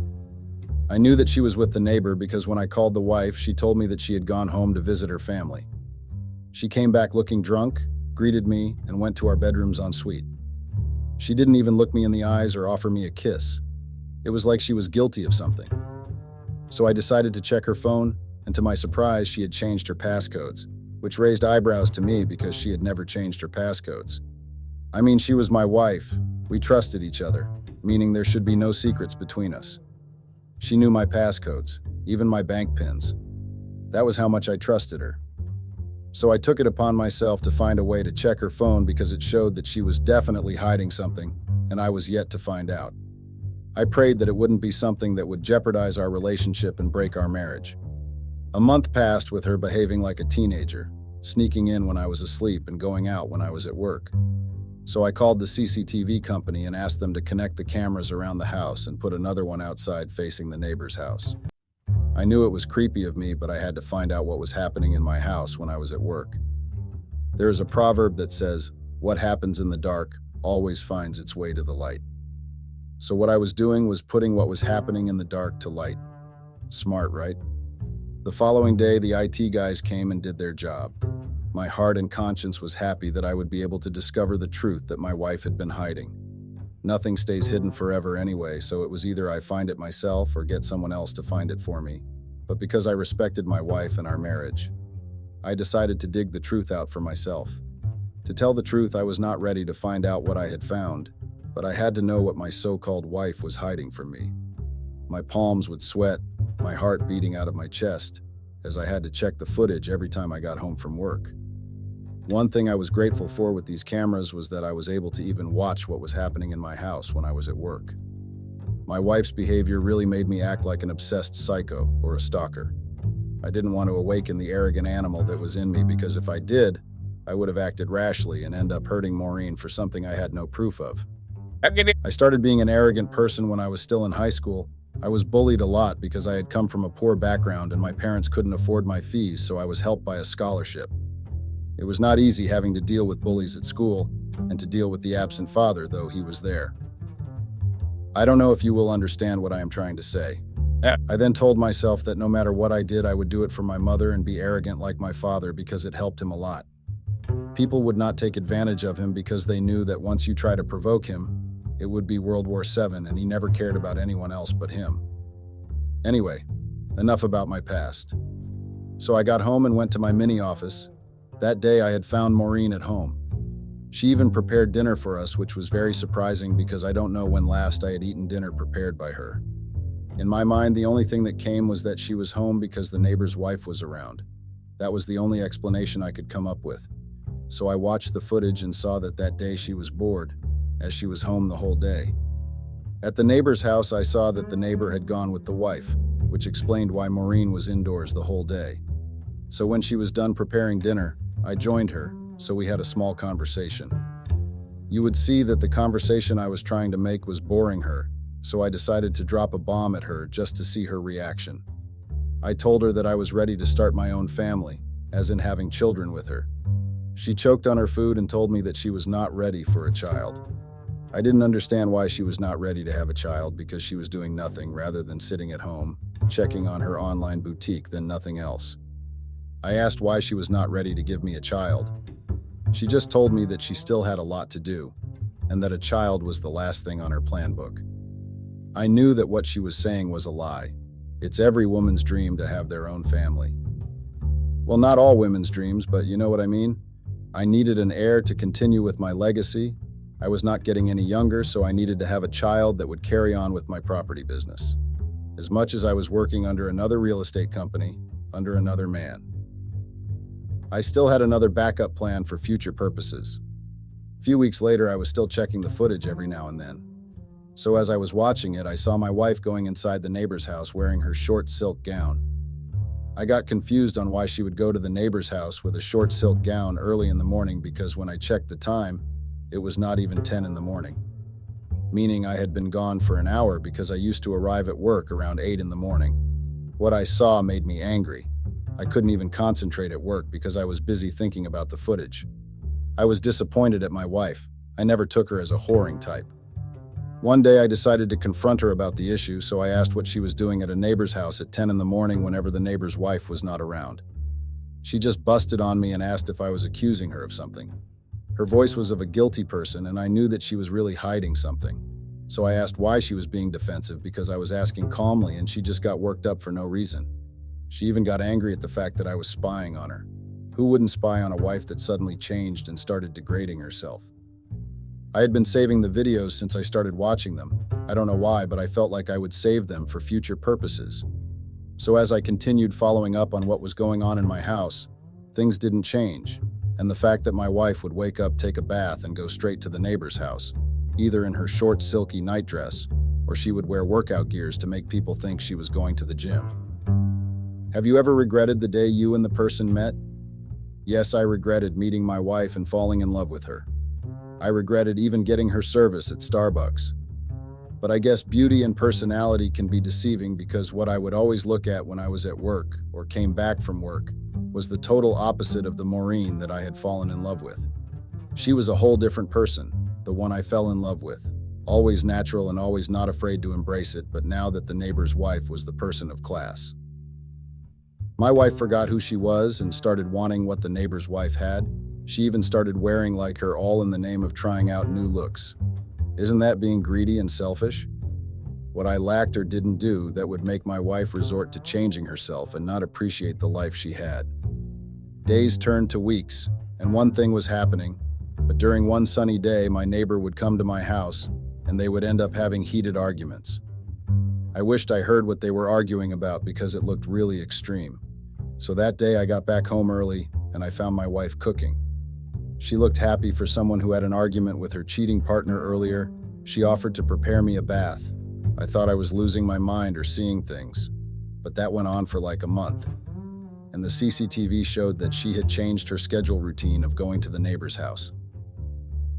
I knew that she was with the neighbor because when I called the wife, she told me that she had gone home to visit her family. She came back looking drunk, greeted me, and went to our bedrooms en suite. She didn't even look me in the eyes or offer me a kiss. It was like she was guilty of something. So I decided to check her phone, and to my surprise, she had changed her passcodes, which raised eyebrows to me because she had never changed her passcodes. I mean, she was my wife. We trusted each other, meaning there should be no secrets between us. She knew my passcodes, even my bank pins. That was how much I trusted her. So I took it upon myself to find a way to check her phone because it showed that she was definitely hiding something, and I was yet to find out. I prayed that it wouldn't be something that would jeopardize our relationship and break our marriage. A month passed with her behaving like a teenager, sneaking in when I was asleep and going out when I was at work. So I called the CCTV company and asked them to connect the cameras around the house and put another one outside facing the neighbor's house. I knew it was creepy of me, but I had to find out what was happening in my house when I was at work. There is a proverb that says, "What happens in the dark always finds its way to the light." So what I was doing was putting what was happening in the dark to light. Smart, right? The following day, the IT guys came and did their job. My heart and conscience was happy that I would be able to discover the truth that my wife had been hiding. Nothing stays hidden forever anyway, so it was either I find it myself or get someone else to find it for me. But because I respected my wife and our marriage, I decided to dig the truth out for myself. To tell the truth, I was not ready to find out what I had found, but I had to know what my so-called wife was hiding from me. My palms would sweat, my heart beating out of my chest, as I had to check the footage every time I got home from work. One thing I was grateful for with these cameras was that I was able to even watch what was happening in my house when I was at work. My wife's behavior really made me act like an obsessed psycho or a stalker. I didn't want to awaken the arrogant animal that was in me because if I did, I would have acted rashly and end up hurting Maureen for something I had no proof of. I started being an arrogant person when I was still in high school, I was bullied a lot because I had come from a poor background and my parents couldn't afford my fees, so I was helped by a scholarship. It was not easy having to deal with bullies at school and to deal with the absent father, though he was there. I don't know if you will understand what I am trying to say. I then told myself that no matter what I did, I would do it for my mother and be arrogant like my father because it helped him a lot. People would not take advantage of him because they knew that once you try to provoke him, it would be World War VII, and he never cared about anyone else but him. Anyway, enough about my past. So I got home and went to my mini office. That day I had found Maureen at home. She even prepared dinner for us, which was very surprising because I don't know when last I had eaten dinner prepared by her. In my mind, the only thing that came was that she was home because the neighbor's wife was around. That was the only explanation I could come up with. So I watched the footage and saw that that day she was bored, as she was home the whole day. At the neighbor's house, I saw that the neighbor had gone with the wife, which explained why Maureen was indoors the whole day. So when she was done preparing dinner, I joined her, so we had a small conversation. You would see that the conversation I was trying to make was boring her, so I decided to drop a bomb at her just to see her reaction. I told her that I was ready to start my own family, as in having children with her. She choked on her food and told me that she was not ready for a child. I didn't understand why she was not ready to have a child because she was doing nothing rather than sitting at home, checking on her online boutique than nothing else. I asked why she was not ready to give me a child. She just told me that she still had a lot to do, and that a child was the last thing on her plan book. I knew that what she was saying was a lie. It's every woman's dream to have their own family. Well, not all women's dreams, but you know what I mean? I needed an heir to continue with my legacy. I was not getting any younger, so I needed to have a child that would carry on with my property business. As much as I was working under another real estate company, under another man. I still had another backup plan for future purposes. A few weeks later, I was still checking the footage every now and then. So as I was watching it, I saw my wife going inside the neighbor's house wearing her short silk gown. I got confused on why she would go to the neighbor's house with a short silk gown early in the morning because when I checked the time, it was not even 10 in the morning. Meaning I had been gone for an hour because I used to arrive at work around 8 in the morning. What I saw made me angry. I couldn't even concentrate at work because I was busy thinking about the footage. I was disappointed at my wife. I never took her as a whoring type. One day I decided to confront her about the issue, so I asked what she was doing at a neighbor's house at 10 in the morning whenever the neighbor's wife was not around. She just busted on me and asked if I was accusing her of something. Her voice was of a guilty person, and I knew that she was really hiding something. So I asked why she was being defensive because I was asking calmly and she just got worked up for no reason. She even got angry at the fact that I was spying on her. Who wouldn't spy on a wife that suddenly changed and started degrading herself? I had been saving the videos since I started watching them. I don't know why, but I felt like I would save them for future purposes. So as I continued following up on what was going on in my house, things didn't change. And the fact that my wife would wake up, take a bath, and go straight to the neighbor's house, either in her short, silky nightdress, or she would wear workout gears to make people think she was going to the gym. Have you ever regretted the day you and the person met? Yes, I regretted meeting my wife and falling in love with her. I regretted even getting her service at Starbucks. But I guess beauty and personality can be deceiving because what I would always look at when I was at work or came back from work was the total opposite of the Maureen that I had fallen in love with. She was a whole different person, the one I fell in love with. Always natural and always not afraid to embrace it, but now that the neighbor's wife was the person of class. My wife forgot who she was and started wanting what the neighbor's wife had. She even started wearing like her, all in the name of trying out new looks. Isn't that being greedy and selfish? What I lacked or didn't do that would make my wife resort to changing herself and not appreciate the life she had. Days turned to weeks, and one thing was happening, but during one sunny day, my neighbor would come to my house, and they would end up having heated arguments. I wished I heard what they were arguing about because it looked really extreme. So that day I got back home early, and I found my wife cooking. She looked happy for someone who had an argument with her cheating partner earlier. She offered to prepare me a bath. I thought I was losing my mind or seeing things, but that went on for like a month. And the CCTV showed that she had changed her schedule routine of going to the neighbor's house.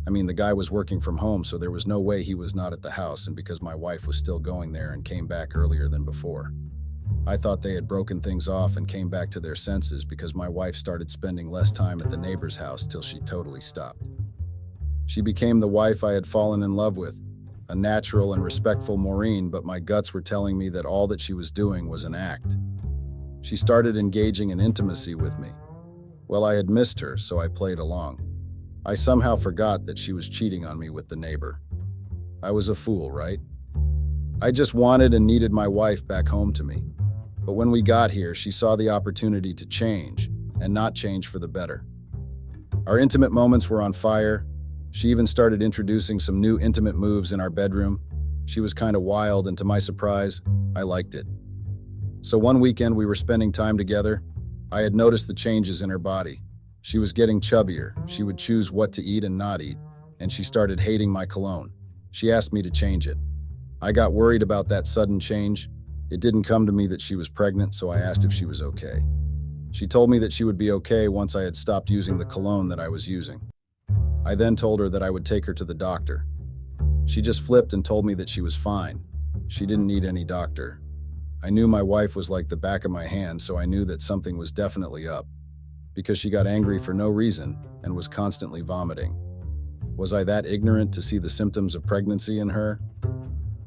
I mean, the guy was working from home, so there was no way he was not at the house, and because my wife was still going there and came back earlier than before. I thought they had broken things off and came back to their senses because my wife started spending less time at the neighbor's house till she totally stopped. She became the wife I had fallen in love with, a natural and respectful Maureen, but my guts were telling me that all that she was doing was an act. She started engaging in intimacy with me. Well, I had missed her, so I played along. I somehow forgot that she was cheating on me with the neighbor. I was a fool, right? I just wanted and needed my wife back home to me. But when we got here, she saw the opportunity to change, and not change for the better. Our intimate moments were on fire. She even started introducing some new intimate moves in our bedroom. She was kind of wild, and to my surprise, I liked it. So one weekend we were spending time together. I had noticed the changes in her body. She was getting chubbier. She would choose what to eat and not eat, and she started hating my cologne. She asked me to change it. I got worried about that sudden change. It didn't come to me that she was pregnant, so I asked if she was okay. She told me that she would be okay once I had stopped using the cologne that I was using. I then told her that I would take her to the doctor. She just flipped and told me that she was fine. She didn't need any doctor. I knew my wife was like the back of my hand, so I knew that something was definitely up, because she got angry for no reason and was constantly vomiting. Was I that ignorant to see the symptoms of pregnancy in her?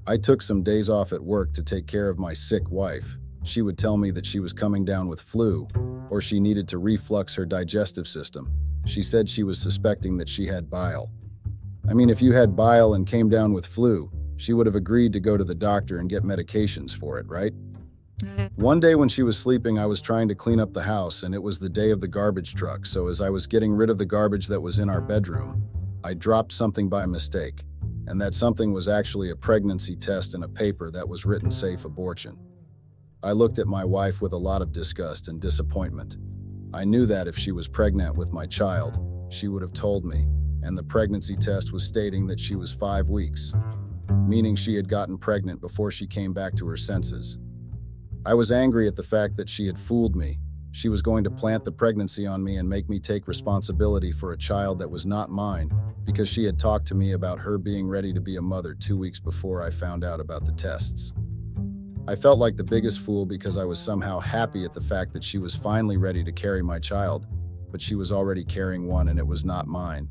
I took some days off at work to take care of my sick wife. She would tell me that she was coming down with flu, or she needed to reflux her digestive system. She said she was suspecting that she had bile. I mean, if you had bile and came down with flu, she would have agreed to go to the doctor and get medications for it, right? One day when she was sleeping, I was trying to clean up the house, and it was the day of the garbage truck, so as I was getting rid of the garbage that was in our bedroom, I dropped something by mistake, and that something was actually a pregnancy test in a paper that was written safe abortion. I looked at my wife with a lot of disgust and disappointment. I knew that if she was pregnant with my child, she would have told me, and the pregnancy test was stating that she was 5 weeks, meaning she had gotten pregnant before she came back to her senses. I was angry at the fact that she had fooled me. She was going to plant the pregnancy on me and make me take responsibility for a child that was not mine, because she had talked to me about her being ready to be a mother 2 weeks before I found out about the tests. I felt like the biggest fool because I was somehow happy at the fact that she was finally ready to carry my child, but she was already carrying one and it was not mine.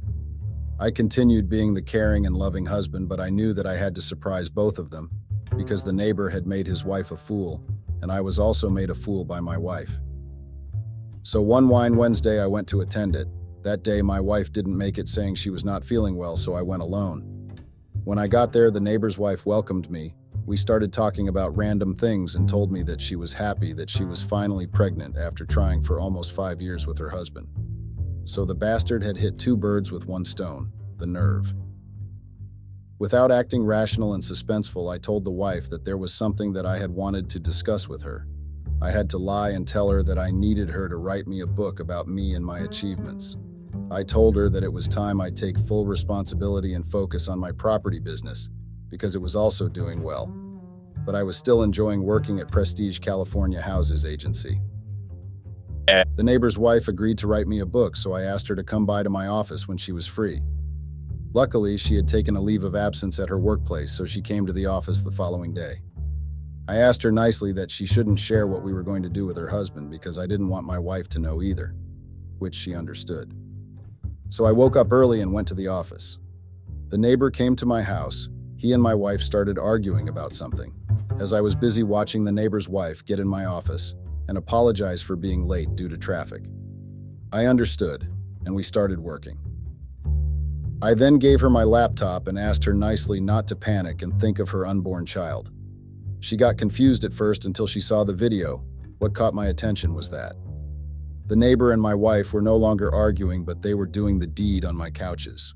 I continued being the caring and loving husband, but I knew that I had to surprise both of them, because the neighbor had made his wife a fool, and I was also made a fool by my wife. So one Wine Wednesday I went to attend it. That day my wife didn't make it, saying she was not feeling well, so I went alone. When I got there, the neighbor's wife welcomed me. We started talking about random things and told me that she was happy that she was finally pregnant after trying for almost 5 years with her husband. So the bastard had hit 2 birds with 1 stone, the nerve. Without acting rational and suspenseful, I told the wife that there was something that I had wanted to discuss with her. I had to lie and tell her that I needed her to write me a book about me and my achievements. I told her that it was time I take full responsibility and focus on my property business, because it was also doing well. But I was still enjoying working at Prestige California Houses Agency. The neighbor's wife agreed to write me a book, so I asked her to come by to my office when she was free. Luckily, she had taken a leave of absence at her workplace, so she came to the office the following day. I asked her nicely that she shouldn't share what we were going to do with her husband because I didn't want my wife to know either, which she understood. So I woke up early and went to the office. The neighbor came to my house. He and my wife started arguing about something, as I was busy watching the neighbor's wife get in my office and apologize for being late due to traffic. I understood, and we started working. I then gave her my laptop and asked her nicely not to panic and think of her unborn child. She got confused at first until she saw the video. What caught my attention was that the neighbor and my wife were no longer arguing, but they were doing the deed on my couches.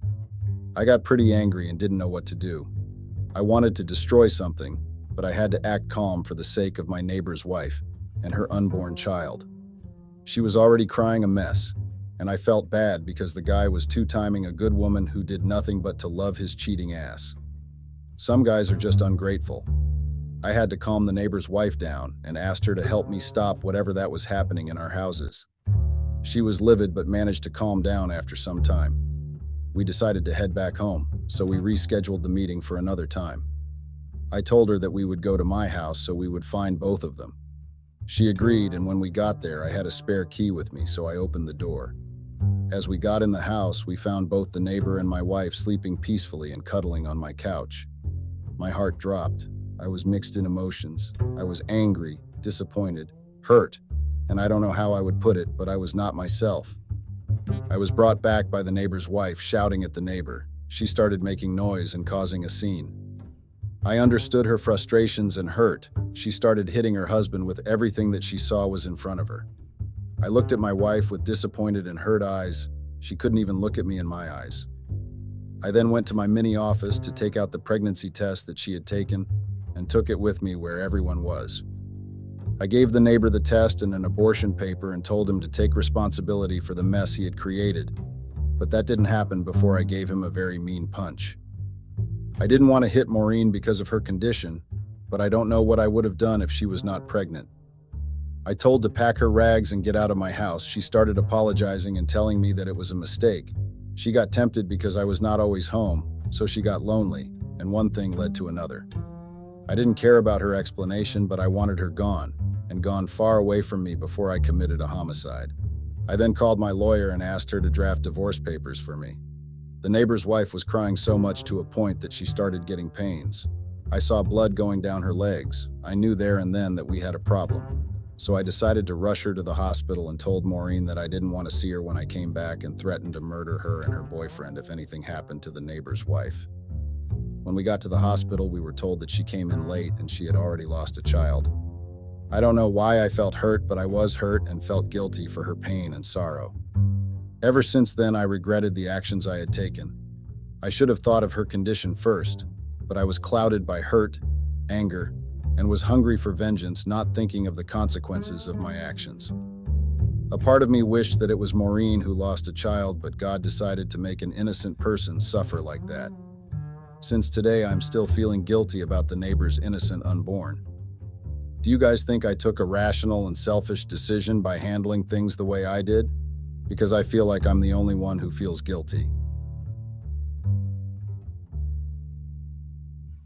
I got pretty angry and didn't know what to do. I wanted to destroy something, but I had to act calm for the sake of my neighbor's wife and her unborn child. She was already crying a mess, and I felt bad because the guy was two-timing a good woman who did nothing but to love his cheating ass. Some guys are just ungrateful. I had to calm the neighbor's wife down and asked her to help me stop whatever that was happening in our houses. She was livid but managed to calm down after some time. We decided to head back home, so we rescheduled the meeting for another time. I told her that we would go to my house so we would find both of them. She agreed, and when we got there, I had a spare key with me, so I opened the door. As we got in the house, we found both the neighbor and my wife sleeping peacefully and cuddling on my couch. My heart dropped. I was mixed in emotions. I was angry, disappointed, hurt, and I don't know how I would put it, but I was not myself. I was brought back by the neighbor's wife, shouting at the neighbor. She started making noise and causing a scene. I understood her frustrations and hurt. She started hitting her husband with everything that she saw was in front of her. I looked at my wife with disappointed and hurt eyes. She couldn't even look at me in my eyes. I then went to my mini office to take out the pregnancy test that she had taken and took it with me where everyone was. I gave the neighbor the test and an abortion paper and told him to take responsibility for the mess he had created. But that didn't happen before I gave him a very mean punch. I didn't want to hit Maureen because of her condition, but I don't know what I would have done if she was not pregnant. I told to pack her rags and get out of my house. She started apologizing and telling me that it was a mistake. She got tempted because I was not always home, so she got lonely, and one thing led to another. I didn't care about her explanation, but I wanted her gone, and gone far away from me before I committed a homicide. I then called my lawyer and asked her to draft divorce papers for me. The neighbor's wife was crying so much to a point that she started getting pains. I saw blood going down her legs. I knew there and then that we had a problem. So I decided to rush her to the hospital and told Maureen that I didn't want to see her when I came back and threatened to murder her and her boyfriend if anything happened to the neighbor's wife. When we got to the hospital, we were told that she came in late and she had already lost a child. I don't know why I felt hurt, but I was hurt and felt guilty for her pain and sorrow. Ever since then, I regretted the actions I had taken. I should have thought of her condition first, but I was clouded by hurt, anger, and was hungry for vengeance, not thinking of the consequences of my actions. A part of me wished that it was Maureen who lost a child, but God decided to make an innocent person suffer like that. Since today, I'm still feeling guilty about the neighbor's innocent unborn. Do you guys think I took a rational and selfish decision by handling things the way I did? Because I feel like I'm the only one who feels guilty.